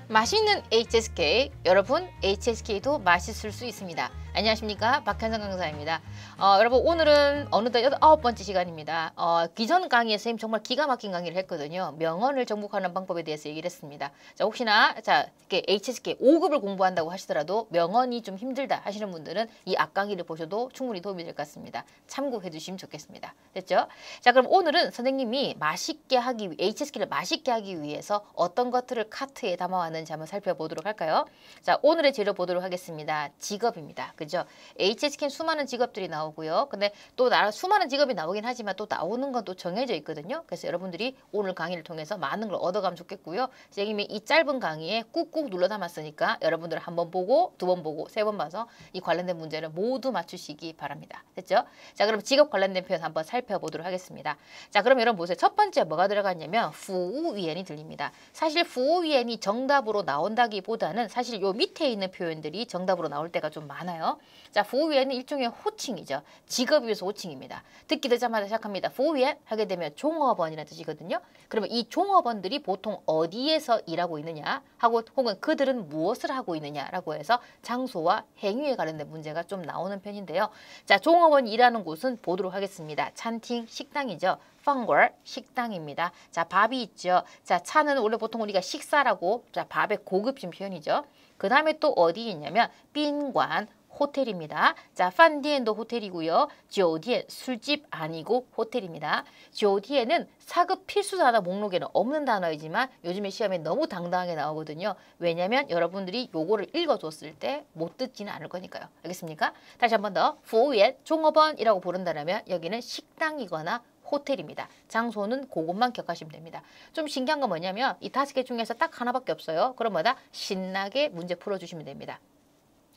맛있는 HSK, 여러분 HSK도 맛있을 수 있습니다. 안녕하십니까, 박현성 강사입니다. 여러분 오늘은 어느덧 9번째 시간입니다. 기존 강의에서 선생님 정말 기가 막힌 강의를 했거든요. 명언을 정복하는 방법에 대해서 얘기를 했습니다. 자, 혹시나 이렇게 HSK 5급을 공부한다고 하시더라도 명언이 좀 힘들다 하시는 분들은 이 앞강의를 보셔도 충분히 도움이 될 것 같습니다. 참고해 주시면 좋겠습니다. 됐죠? 자, 그럼 오늘은 선생님이 HSK를 맛있게 하기 위해서 어떤 것들을 카트에 담아왔는지 한번 살펴보도록 할까요? 자, 오늘의 재료 보도록 하겠습니다. 직업입니다. 그죠? HSK는 수많은 직업들이 나오고요. 근데 또 수많은 직업이 나오긴 하지만 또 나오는 건 또 정해져 있거든요. 그래서 여러분들이 오늘 강의를 통해서 많은 걸 얻어가면 좋겠고요. 선생님이 이 짧은 강의에 꾹꾹 눌러 담았으니까 여러분들 한 번 보고, 두 번 보고, 세 번 봐서 이 관련된 문제를 모두 맞추시기 바랍니다. 됐죠? 자, 그럼 직업 관련된 표현 한번 살펴보도록 하겠습니다. 자, 그럼 여러분 보세요. 첫 번째 뭐가 들어갔냐면 후우위엔이 들립니다. 사실 후우위엔이 정답으로 나온다기보다는 사실 요 밑에 있는 표현들이 정답으로 나올 때가 좀 많아요. 자, 후우위엔은 일종의 호칭이죠. 직업에 의해서 호칭입니다. 듣기 듣자마자 시작합니다. 후우위엔 하게 되면 종업원이라는 뜻이거든요. 그러면 이 종업원들이 보통 어디에서 일하고 있느냐 하고 혹은 그들은 무엇을 하고 있느냐라고 해서 장소와 행위에 관련된 문제가 좀 나오는 편인데요. 자, 종업원이 일하는 곳은 보도록 하겠습니다. 찬팅, 식당이죠. 펑걸, 식당입니다. 자, 밥이 있죠. 자, 차는 원래 보통 우리가 식사라고, 자, 밥의 고급진 표현이죠. 그 다음에 또 어디 있냐면 빈관, 호텔입니다. 자, 판디엔도 호텔이고요. 지오디엔 술집 아니고 호텔입니다. 지오디엔은 사급 필수 단어 목록에는 없는 단어이지만 요즘에 시험에 너무 당당하게 나오거든요. 왜냐면 여러분들이 요거를 읽어줬을 때 못 듣지는 않을 거니까요. 알겠습니까? 다시 한 번 더. 후위엔 종업원이라고 부른다면 여기는 식당이거나 호텔입니다. 장소는 그것만 기억하시면 됩니다. 좀 신기한 건 뭐냐면 이 5개 중에서 딱 하나밖에 없어요. 그럼 뭐다? 신나게 문제 풀어주시면 됩니다.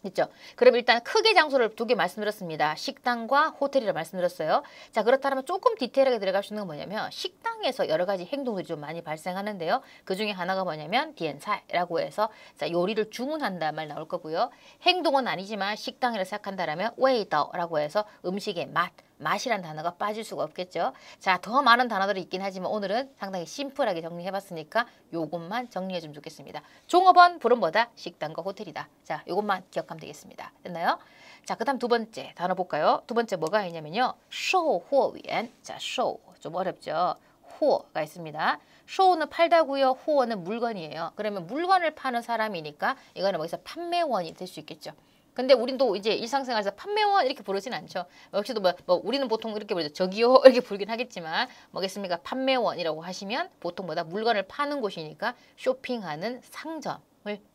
있죠. 그럼 일단 크게 장소를 2개 말씀드렸습니다. 식당과 호텔이라 말씀드렸어요. 자, 그렇다면 조금 디테일하게 들어갈 수 있는 건 뭐냐면 식당에서 여러 가지 행동들이 좀 많이 발생하는데요. 그 중에 하나가 뭐냐면 디엔사이라고 해서 자, 요리를 주문한다 말 나올 거고요. 행동은 아니지만 식당이라 생각한다라면 웨이더라고 해서 음식의 맛이란 단어가 빠질 수가 없겠죠. 자, 더 많은 단어들이 있긴 하지만 오늘은 상당히 심플하게 정리해봤으니까 요것만 정리해주면 좋겠습니다. 종업원 불은 뭐다? 식당과 호텔이다. 자, 요것만 기억하면 되겠습니다. 됐나요? 자, 그 다음 두 번째 단어 볼까요? 두 번째 뭐가 있냐면요. 쇼호위엔. 자, 쇼. 좀 어렵죠? 호가 있습니다. 쇼는 팔다고요. 호어는 물건이에요. 그러면 물건을 파는 사람이니까 이거는 여기서 판매원이 될 수 있겠죠. 근데 우린 또 이제 일상생활에서 판매원 이렇게 부르진 않죠. 역시도 뭐 우리는 보통 이렇게 부르죠. 저기요 이렇게 부르긴 하겠지만 뭐겠습니까? 판매원이라고 하시면 보통 뭐다? 물건을 파는 곳이니까 쇼핑하는 상점을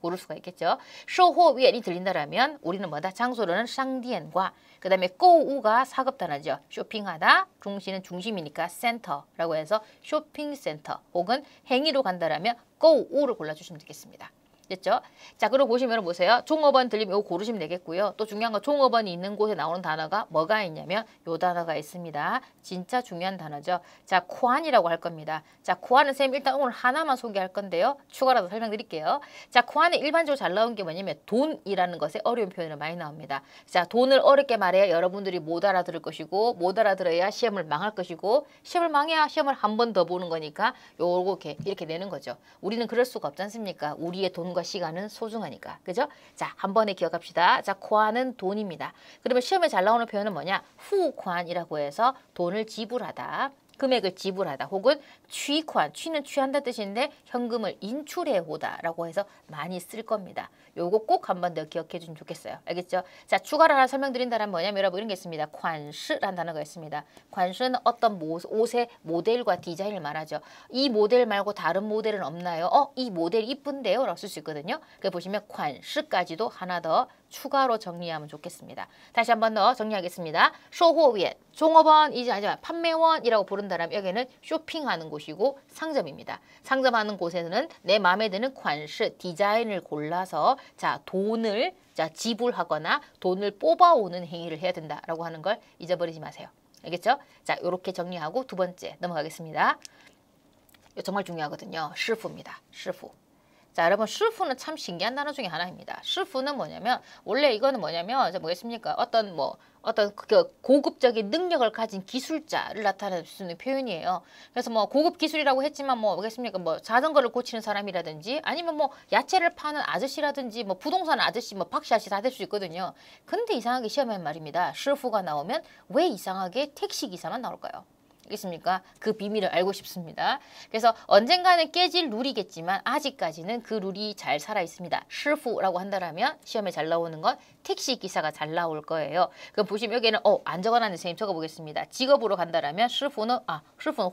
고를 수가 있겠죠. 쇼호위엔이 들린다라면 우리는 뭐다? 장소로는 샹디엔과 그 다음에 꼬우가 사급 단어죠. 쇼핑하다, 중시는 중심이니까 센터라고 해서 쇼핑센터 혹은 행위로 간다라면 꼬우를 골라주시면 되겠습니다. 됐죠? 자, 그리고 보시면 보세요. 종업원 들리면 이거 고르시면 되겠고요. 또 중요한 건 종업원이 있는 곳에 나오는 단어가 뭐가 있냐면 요 단어가 있습니다. 진짜 중요한 단어죠. 자, 쿠안이라고 할 겁니다. 자, 쿠안은 쌤 일단 오늘 하나만 소개할 건데요. 추가라도 설명드릴게요. 자, 쿠안에 일반적으로 잘 나온 게 뭐냐면 돈이라는 것에 어려운 표현이 많이 나옵니다. 자, 돈을 어렵게 말해야 여러분들이 못 알아들을 것이고 못 알아들어야 시험을 망할 것이고 시험을 망해야 시험을 한 번 더 보는 거니까 요거 이렇게 내는 거죠. 우리는 그럴 수가 없지 않습니까? 우리의 돈 시간은 소중하니까. 그죠? 자, 한 번에 기억합시다. 자, 쿠안은 돈입니다. 그러면 시험에 잘 나오는 표현은 뭐냐? 후쿠안이라고 해서 돈을 지불하다. 금액을 지불하다 혹은 취관, 취는 취한다 뜻인데 현금을 인출해 오다라고 해서 많이 쓸 겁니다. 요거 꼭 한 번 더 기억해 주시면 좋겠어요. 알겠죠? 자, 추가로 하나 설명드린다면 뭐냐면 여러분 이런 게 있습니다. 관시라는 단어가 있습니다. 관시는 어떤 옷의 모델과 디자인을 말하죠. 이 모델 말고 다른 모델은 없나요? 이 모델 이쁜데요? 라고 쓸 수 있거든요. 그래 보시면 관시까지도 하나 더 추가로 정리하면 좋겠습니다. 다시 한 번 더 정리하겠습니다. 쇼호위엔, 종업원이지 아니지만 판매원이라고 부른다면 여기는 쇼핑하는 곳이고 상점입니다. 상점하는 곳에는 내 마음에 드는 관시, 디자인을 골라서 자, 돈을 지불하거나 돈을 뽑아오는 행위를 해야 된다라고 하는 걸 잊어버리지 마세요. 알겠죠? 자, 이렇게 정리하고 두 번째 넘어가겠습니다. 이거 정말 중요하거든요. 시푸입니다. 시푸. 자, 여러분师傅는 참 신기한 단어 중에 하나입니다.师傅는 뭐냐면 원래 이거는 뭐냐면 뭐겠습니까? 어떤 그 고급적인 능력을 가진 기술자를 나타낼 수 있는 표현이에요. 그래서 뭐 고급 기술이라고 했지만 뭐겠습니까? 뭐 자전거를 고치는 사람이라든지 아니면 뭐 야채를 파는 아저씨라든지 뭐 부동산 아저씨 뭐 박씨 아저씨 다 될 수 있거든요. 근데 이상하게 시험에 말입니다. 师傅가 나오면 왜 이상하게 택시 기사만 나올까요? 알겠습니까? 그 비밀을 알고 싶습니다. 그래서 언젠가는 깨질 룰이겠지만 아직까지는 그 룰이 잘 살아 있습니다. 师傅라고 한다면 시험에 잘 나오는 건 택시 기사가 잘 나올 거예요. 그럼 보시면 여기에는 안 적어놨는데 선생님 적어보겠습니다. 직업으로 간다면 师傅는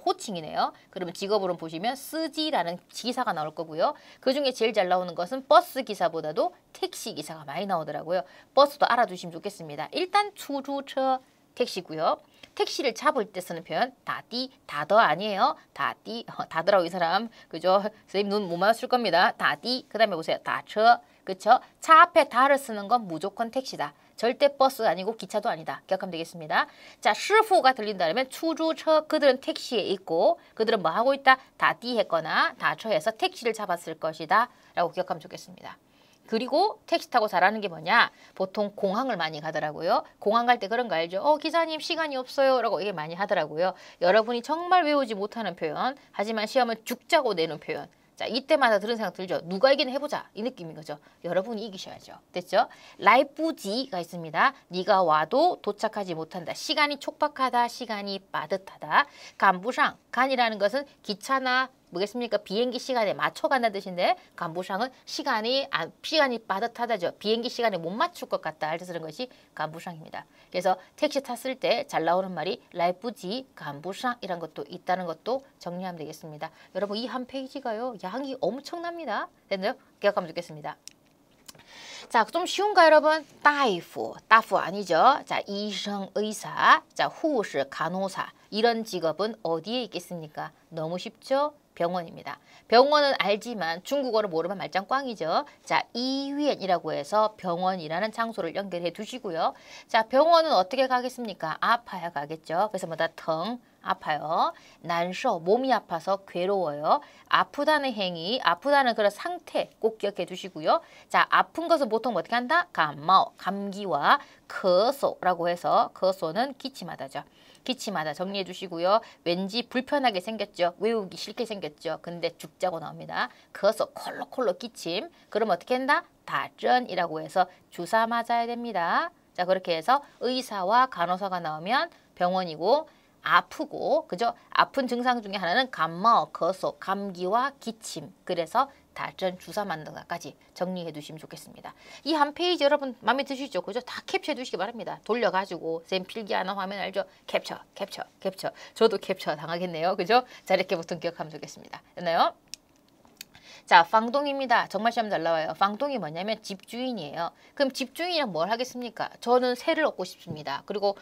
호칭이네요. 그러면 직업으로 보시면 쓰지라는 기사가 나올 거고요. 그 중에 제일 잘 나오는 것은 버스 기사보다도 택시 기사가 많이 나오더라고요. 버스도 알아두시면 좋겠습니다. 일단出租车택시고요. 택시를 잡을 때 쓰는 표현 다띠, 다더 아니에요. 다띠, 다더라고 이 사람. 그죠? 선생님 눈 못 맞았을 겁니다. 다띠, 그 다음에 보세요. 다처, 그쵸? 차 앞에 다를 쓰는 건 무조건 택시다. 절대 버스 아니고 기차도 아니다. 기억하면 되겠습니다. 자, 师傅가 들린다면出租车, 그들은 택시에 있고 그들은 뭐 하고 있다? 다띠 했거나 다처해서 택시를 잡았을 것이다. 라고 기억하면 좋겠습니다. 그리고 택시 타고 잘하는 게 뭐냐? 보통 공항을 많이 가더라고요. 공항 갈 때 그런 거 알죠? 기사님 시간이 없어요. 라고 얘기 많이 하더라고요. 여러분이 정말 외우지 못하는 표현, 하지만 시험은 죽자고 내는 표현. 자, 이때마다 들은 생각 들죠? 누가 이기나 해보자. 이 느낌인 거죠. 여러분이 이기셔야죠. 됐죠? 라이프지가 있습니다. 네가 와도 도착하지 못한다. 시간이 촉박하다. 시간이 빠듯하다. 간부상, 간이라는 것은 기차나 뭐겠습니까? 비행기 시간에 맞춰간다는 뜻인데 간부상은 시간이 빠듯하다죠. 비행기 시간에 못 맞출 것 같다 할 때 쓰는 것이 간부상입니다. 그래서 택시 탔을 때 잘 나오는 말이 라이프지 간부상이란 것도 있다는 것도 정리하면 되겠습니다. 여러분 이 한 페이지가요. 양이 엄청납니다. 됐나요? 기억하면 좋겠습니다. 자, 좀 쉬운가 여러분? 다이프, 다프 아니죠? 자, 이성, 의사, 자,护士, 간호사 이런 직업은 어디에 있겠습니까? 너무 쉽죠? 병원입니다. 병원은 알지만 중국어를 모르면 말짱 꽝이죠. 자, 이위엔이라고 해서 병원이라는 장소를 연결해 두시고요. 자, 병원은 어떻게 가겠습니까? 아파야 가겠죠. 그래서 뭐다? 疼, 아파요. 난쇼, 몸이 아파서 괴로워요. 아프다는 행위, 아프다는 그런 상태 꼭 기억해 두시고요. 자, 아픈 것은 보통 어떻게 한다? 감마오, 감기와 커소라고 해서 커소는 기침하다죠. 기침하다 정리해 주시고요. 왠지 불편하게 생겼죠. 외우기 싫게 생겼죠. 근데 죽자고 나옵니다. 커서 콜록콜록 기침. 그럼 어떻게 한다? 다전이라고 해서 주사 맞아야 됩니다. 자, 그렇게 해서 의사와 간호사가 나오면 병원이고 아프고, 그죠? 아픈 증상 중에 하나는 감마오, 거소, 감기와 기침. 그래서 다전 주사 맞는 것까지 정리해 두시면 좋겠습니다. 이 한 페이지 여러분 마음에 드시죠? 그죠? 다 캡처해 두시기 바랍니다. 돌려가지고 쌤 필기 하나 화면 알죠? 캡처, 캡처, 캡처. 저도 캡처 당하겠네요. 그죠? 자, 이렇게 보통 기억하면 좋겠습니다. 됐나요? 자, 방동입니다. 정말 시험 잘 나와요. 방동이 뭐냐면 집주인이에요. 그럼 집주인이랑 뭘 하겠습니까? 저는 세를 얻고 싶습니다. 그리고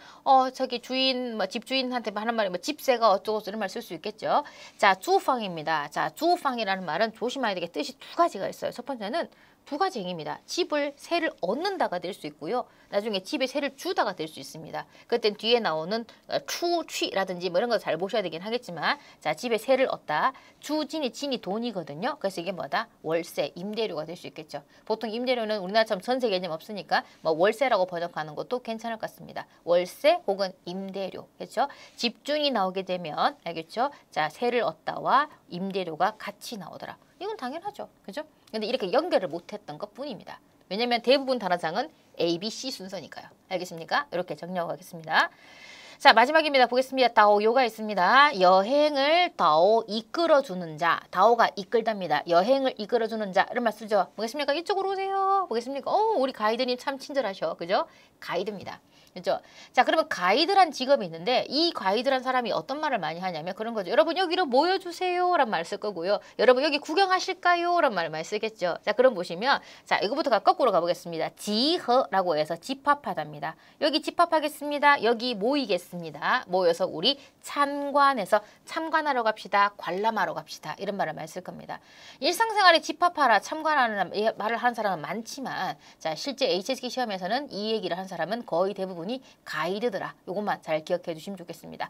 저기 주인 집주인한테 하는 말이 집세가 어쩌고 이런 말 쓸 수 있겠죠. 자, 주방입니다. 자, 주방이라는 말은 조심해야 되게 뜻이 두 가지가 있어요. 첫 번째는 두 가지 행위입니다. 집을 세를 얻는다가 될 수 있고요. 나중에 집에 세를 주다가 될 수 있습니다. 그땐 뒤에 나오는 추취라든지 뭐 이런 거 잘 보셔야 되긴 하겠지만 자, 집에 세를 얻다. 주진이 진이 돈이거든요. 그래서 이게 뭐다? 월세, 임대료가 될 수 있겠죠. 보통 임대료는 우리나라처럼 전세 개념 없으니까 뭐 월세라고 번역하는 것도 괜찮을 것 같습니다. 월세 혹은 임대료. 그렇죠? 집주인이 나오게 되면 알겠죠? 자, 세를 얻다와 임대료가 같이 나오더라. 이건 당연하죠. 그죠? 근데 이렇게 연결을 못했던 것 뿐입니다. 왜냐면 대부분 단어장은 A, B, C 순서니까요. 알겠습니까? 이렇게 정리하고 가겠습니다. 자, 마지막입니다. 보겠습니다. 다오요가 있습니다. 여행을 다오 이끌어주는 자. 다오가 이끌답니다. 여행을 이끌어주는 자. 이런 말 쓰죠. 보겠습니까? 이쪽으로 오세요. 보겠습니까? 우리 가이드님 참 친절하셔. 그죠? 가이드입니다. 그죠? 자, 그러면 가이드란 직업이 있는데 이 가이드란 사람이 어떤 말을 많이 하냐면 그런 거죠. 여러분 여기로 모여주세요 라는 말 쓸 거고요. 여러분 여기 구경하실까요? 라는 말을 많이 쓰겠죠. 자, 그럼 보시면 자, 이거부터 거꾸로 가보겠습니다. 지허라고 해서 집합하답니다. 여기 집합하겠습니다. 여기 모이겠습니다. 모여서 우리 참관하러 갑시다. 관람하러 갑시다. 이런 말을 많이 쓸 겁니다. 일상생활에 집합하라, 참관하는 말을 하는 사람은 많지만 자, 실제 HSK 시험에서는 이 얘기를 한 사람은 거의 대부분이 가이드더라. 이것만 잘 기억해 주시면 좋겠습니다.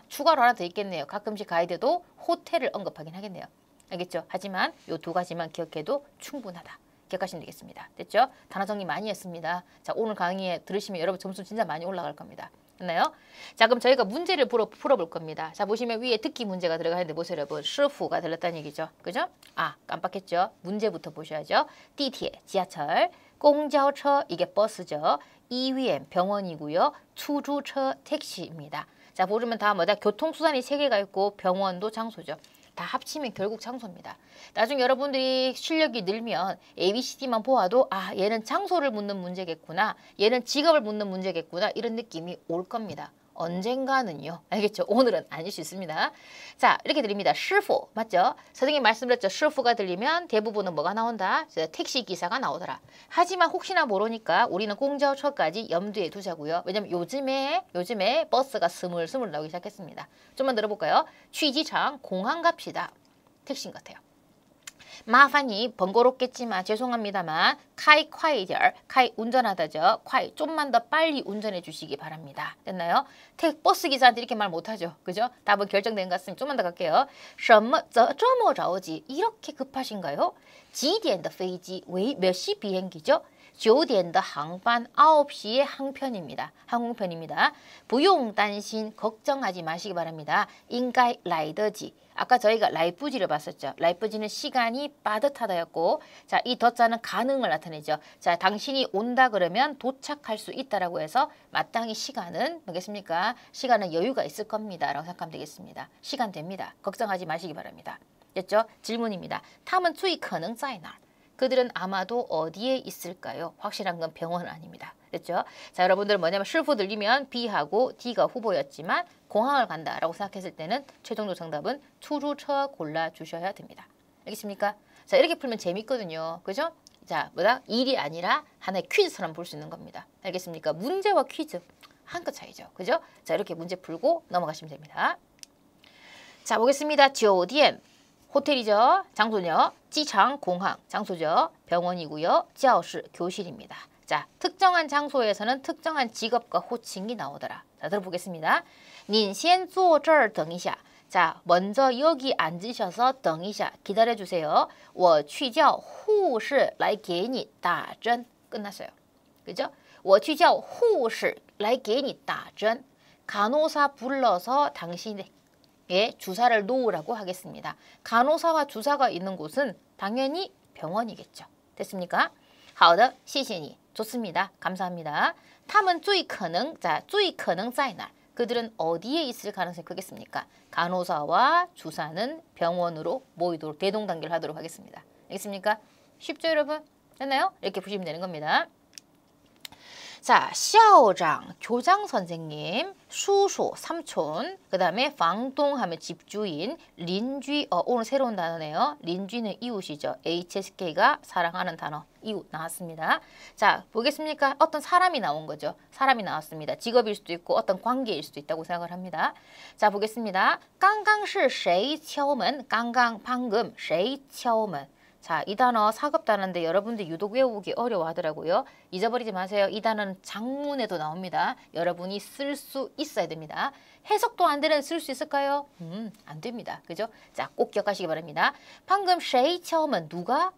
추가로 하나 더 있겠네요. 가끔씩 가이드도 호텔을 언급하긴 하겠네요. 알겠죠? 하지만 요 두 가지만 기억해도 충분하다. 기억하시면 되겠습니다. 됐죠? 단어 정리 많이 했습니다. 자, 오늘 강의에 들으시면 여러분 점수 진짜 많이 올라갈 겁니다. 됐나요? 자, 그럼 저희가 문제를 풀어볼 겁니다. 자, 보시면 위에 듣기 문제가 들어가 있는데 보세요, 여러분. 시푸가 들렸다는 얘기죠. 그죠? 아, 깜빡했죠? 문제부터 보셔야죠.地铁, 지하철, 公交车, 이게 버스죠. 医院, 병원이고요. 出租车, 택시입니다. 자, 보시면 다 뭐다? 교통수단이 3개가 있고 병원도 장소죠. 다 합치면 결국 장소입니다. 나중에 여러분들이 실력이 늘면 ABCD만 보아도 아, 얘는 장소를 묻는 문제겠구나. 얘는 직업을 묻는 문제겠구나. 이런 느낌이 올 겁니다. 언젠가는요. 알겠죠? 오늘은 아닐 수 있습니다. 자, 이렇게 드립니다. 시푸 맞죠? 선생님 말씀드렸죠. 시푸가 들리면 대부분은 뭐가 나온다? 택시 기사가 나오더라. 하지만 혹시나 모르니까 우리는 공交车까지 염두에 두자고요. 왜냐면 요즘에 버스가 스물스물 나오기 시작했습니다. 좀만 들어볼까요? 취지场, 공항 갑시다. 택시인 것 같아요. 마판이 번거롭겠지만 죄송합니다만 카이 콰이절, 카이 운전하다죠. 콰이 좀만 더 빨리 운전해 주시기 바랍니다. 됐나요? 버스 기사한테 이렇게 말 못하죠. 그죠? 답은 결정된 것 같습니다. 좀만 더 갈게요. 什么这么着急? 이렇게 급하신가요? 几点的飞机? 몇 시 비행기죠? 9点的航班, 9시의 항편입니다. 항공편입니다. 不用担心, 걱정하지 마시기 바랍니다. 应该来得及. 아까 저희가 라이프지를 봤었죠. 라이프지는 시간이 빠듯하다였고, 자, 이 더자는 가능을 나타내죠. 자, 당신이 온다 그러면 도착할 수 있다라고 해서 마땅히 시간은 뭐겠습니까? 시간은 여유가 있을 겁니다라고 생각하면 되겠습니다. 시간 됩니다. 걱정하지 마시기 바랍니다. 됐죠? 질문입니다. 他们最可能在哪? 그들은 아마도 어디에 있을까요? 확실한 건 병원은 아닙니다. 됐죠? 자, 여러분들 뭐냐면 실프 들리면 B하고 D가 후보였지만 공항을 간다라고 생각했을 때는 최종적 정답은 투주처 골라주셔야 됩니다. 알겠습니까? 자, 이렇게 풀면 재밌거든요. 그죠? 자, 뭐다? 일이 아니라 하나의 퀴즈처럼 볼 수 있는 겁니다. 알겠습니까? 문제와 퀴즈 한 끗 차이죠. 그죠? 자, 이렇게 문제 풀고 넘어가시면 됩니다. 자, 보겠습니다. 酒店 호텔이죠. 장소는요. 지장, 공항, 장소죠. 병원이고요. 教室, 교실입니다. 자, 특정한 장소에서는 특정한 직업과 호칭이 나오더라. 자, 들어보겠습니다. 您先坐这儿等一下. 자, 먼저 여기 앉으셔서 等一下, 기다려주세요. 我去叫护士来给你打针. 끝났어요. 그죠? 我去叫护士来给你打针. 간호사 불러서 당신의 주사를 놓으라고 하겠습니다. 간호사와 주사가 있는 곳은 당연히 병원이겠죠. 됐습니까? 好的,谢谢你. 좋습니다. 감사합니다. 他们最可能, 자, 最可能在哪? 그들은 어디에 있을 가능성이 크겠습니까? 간호사와 주사는 병원으로 모이도록 대동단계를 하도록 하겠습니다. 알겠습니까? 쉽죠, 여러분? 됐나요? 이렇게 보시면 되는 겁니다. 자, 校长, 교장 선생님, 叔叔, 삼촌, 그 다음에 房东 하면 집주인, 邻居, 오늘 새로운 단어네요. 邻居는 이웃이죠. HSK가 사랑하는 단어, 이웃 나왔습니다. 자, 보겠습니까? 어떤 사람이 나온 거죠. 사람이 나왔습니다. 직업일 수도 있고 어떤 관계일 수도 있다고 생각을 합니다. 자, 보겠습니다. 刚刚是谁敲门? 刚刚, 방금, 谁敲门? 자, 이 단어 사급 단어인데 여러분들 유독 외우기 어려워하더라고요. 잊어버리지 마세요. 이 단어는 장문에도 나옵니다. 여러분이 쓸 수 있어야 됩니다. 해석도 안 되는 쓸 수 있을까요? 안 됩니다. 그죠? 자, 꼭 기억하시기 바랍니다. 방금 谁敲门 누가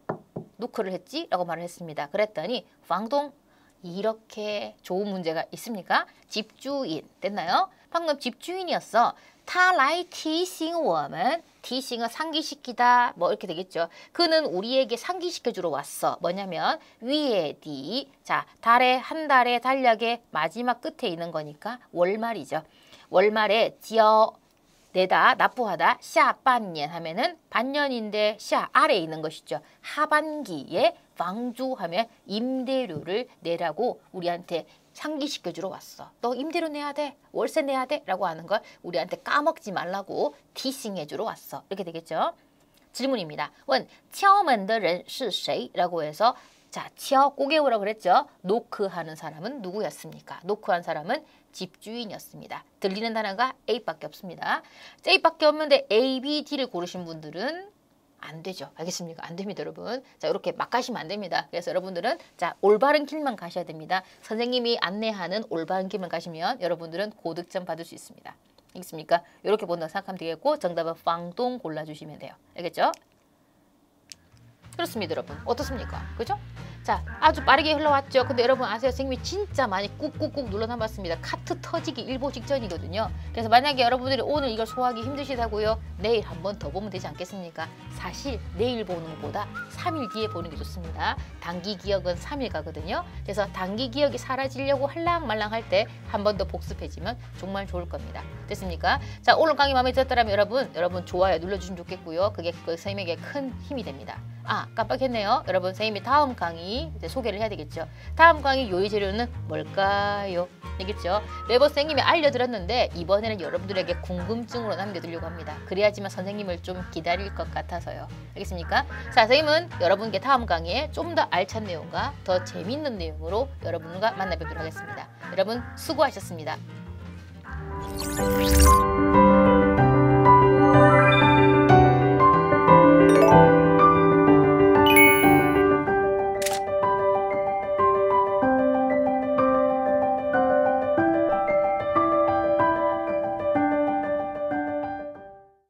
노크를 했지? 라고 말을 했습니다. 그랬더니 房东 이렇게 좋은 문제가 있습니까? 집주인 됐나요? 방금 집주인이었어. 他来提醒我们 提醒은 상기시키다 뭐 이렇게 되겠죠. 그는 우리에게 상기시켜주러 왔어. 뭐냐면 위에 뒤. 자, 한 달의 달력의 마지막 끝에 있는 거니까 월말이죠. 월말에 지어 내다 납부하다 下半年 하면은 반년인데 下 아래에 있는 것이죠. 하반기에 방주 하면 임대료를 내라고 우리한테 상기시켜주러 왔어. 너 임대료 내야 돼. 월세 내야 돼. 라고 하는 걸 우리한테 까먹지 말라고 티싱해주러 왔어. 이렇게 되겠죠. 질문입니다. 问敲门的人是谁? 라고 해서 자, 꼬개오라고 그랬죠. 노크하는 사람은 누구였습니까? 노크한 사람은 집주인이었습니다. 들리는 단어가 A밖에 없습니다. A밖에 없는데 A, B, D를 고르신 분들은 안 되죠. 알겠습니까? 안 됩니다, 여러분. 자, 이렇게 막 가시면 안 됩니다. 그래서 여러분들은 자, 올바른 길만 가셔야 됩니다. 선생님이 안내하는 올바른 길만 가시면 여러분들은 고득점 받을 수 있습니다. 알겠습니까? 이렇게 본다고 생각하면 되겠고 정답은 房东 골라주시면 돼요. 알겠죠? 그렇습니다, 여러분. 어떻습니까? 그죠? 자, 아주 빠르게 흘러왔죠. 근데 여러분 아세요? 선생님이 진짜 많이 꾹꾹꾹 눌러놔봤습니다. 카트 터지기 일보 직전이거든요. 그래서 만약에 여러분들이 오늘 이걸 소화하기 힘드시다고요? 내일 한 번 더 보면 되지 않겠습니까? 사실 내일 보는 것보다 3일 뒤에 보는 게 좋습니다. 단기 기억은 3일 가거든요. 그래서 단기 기억이 사라지려고 할랑말랑 할 때 한 번 더 복습해주면 정말 좋을 겁니다. 됐습니까? 자, 오늘 강의 마음에 들었다면 여러분 좋아요 눌러주시면 좋겠고요. 그게 그 선생님에게 큰 힘이 됩니다. 아, 깜빡했네요. 여러분, 선생님이 다음 강의 이제 소개를 해야 되겠죠. 다음 강의 요리 재료는 뭘까요? 알겠죠? 매번 선생님이 알려드렸는데 이번에는 여러분들에게 궁금증으로 남겨두려고 합니다. 그래야지만 선생님을 좀 기다릴 것 같아서요. 알겠습니까? 자, 선생님은 여러분께 다음 강의에 좀 더 알찬 내용과 더 재밌는 내용으로 여러분과 만나뵙도록 하겠습니다. 여러분 수고하셨습니다.